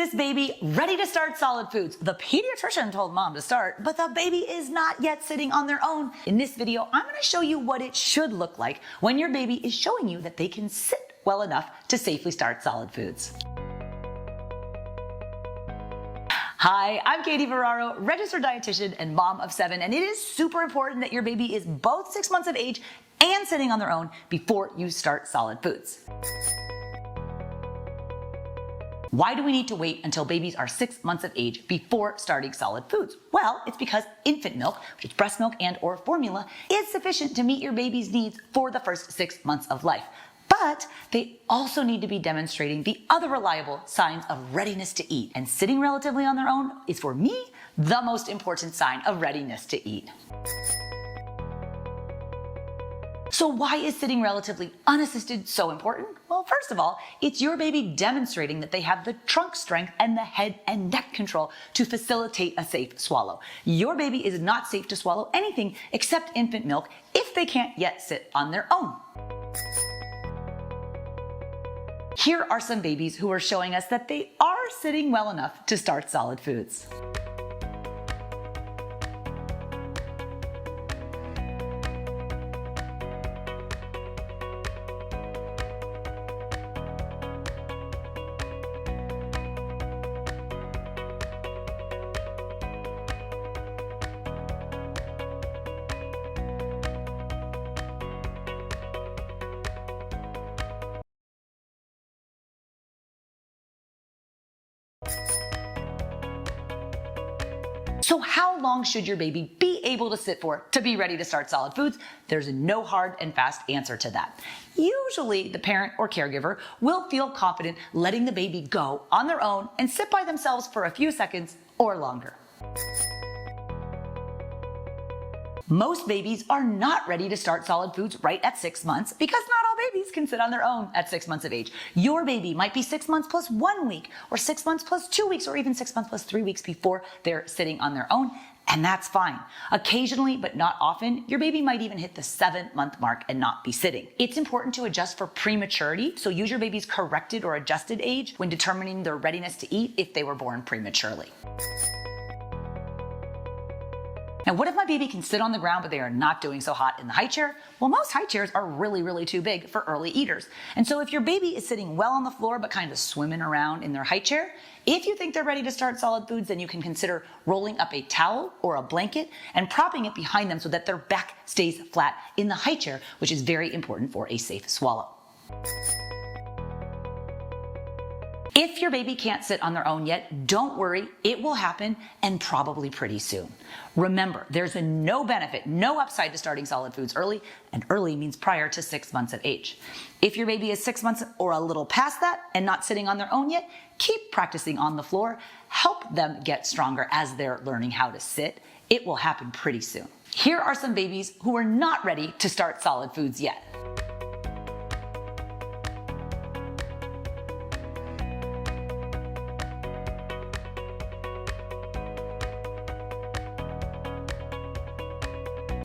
this baby ready to start solid foods. The pediatrician told mom to start, but the baby is not yet sitting on their own. In this video, I'm going to show you what it should look like when your baby is showing you that they can sit well enough to safely start solid foods. Hi, I'm Katie Ferraro, registered dietitian and mom of 7, and it is super important that your baby is both 6 months of age and sitting on their own before you start solid foods. Why do we need to wait until babies are 6 months of age before starting solid foods? Well, it's because infant milk, which is breast milk and or formula, is sufficient to meet your baby's needs for the first 6 months of life. But they also need to be demonstrating the other reliable signs of readiness to eat. And sitting relatively on their own is, for me, the most important sign of readiness to eat. So why is sitting relatively unassisted so important? Well, first of all, it's your baby demonstrating that they have the trunk strength and the head and neck control to facilitate a safe swallow. Your baby is not safe to swallow anything except infant milk if they can't yet sit on their own. Here are some babies who are showing us that they are sitting well enough to start solid foods. So how long should your baby be able to sit for to be ready to start solid foods? There's no hard and fast answer to that. Usually the parent or caregiver will feel confident letting the baby go on their own and sit by themselves for a few seconds or longer. Most babies are not ready to start solid foods right at 6 months because not all babies can sit on their own at 6 months of age. Your baby might be 6 months plus 1 week, or 6 months plus 2 weeks, or even 6 months plus 3 weeks before they're sitting on their own, and that's fine. Occasionally, but not often, your baby might even hit the 7-month mark and not be sitting. It's important to adjust for prematurity, so use your baby's corrected or adjusted age when determining their readiness to eat if they were born prematurely. Now, what if my baby can sit on the ground, but they are not doing so hot in the high chair? Well, most high chairs are really too big for early eaters. And so if your baby is sitting well on the floor, but kind of swimming around in their high chair, if you think they're ready to start solid foods, then you can consider rolling up a towel or a blanket and propping it behind them so that their back stays flat in the high chair, which is very important for a safe swallow. If your baby can't sit on their own yet, don't worry, it will happen, and probably pretty soon. Remember, there's no benefit, no upside to starting solid foods early, and early means prior to 6 months of age. If your baby is 6 months or a little past that and not sitting on their own yet, keep practicing on the floor. Help them get stronger as they're learning how to sit. It will happen pretty soon. Here are some babies who are not ready to start solid foods yet.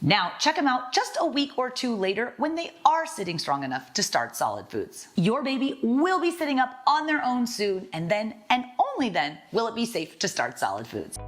Now, check them out just a week or two later when they are sitting strong enough to start solid foods. Your baby will be sitting up on their own soon, and then, and only then, will it be safe to start solid foods.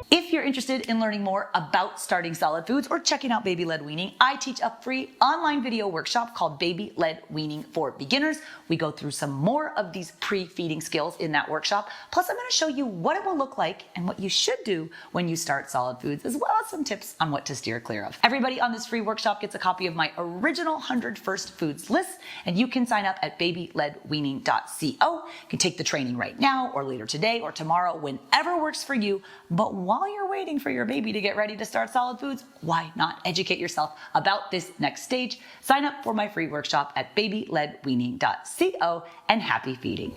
If you're interested in learning more about starting solid foods or checking out baby-led weaning, I teach a free online video workshop called Baby-Led Weaning for Beginners. We go through some more of these pre-feeding skills in that workshop. Plus, I'm going to show you what it will look like and what you should do when you start solid foods, as well as some tips on what to steer clear of. Everybody on this free workshop gets a copy of my original 100 First Foods list, and you can sign up at babyledweaning.co. You can take the training right now or later today or tomorrow, whenever works for you. But while you're waiting for your baby to get ready to start solid foods, why not educate yourself about this next stage? Sign up for my free workshop at babyledweaning.co, and happy feeding.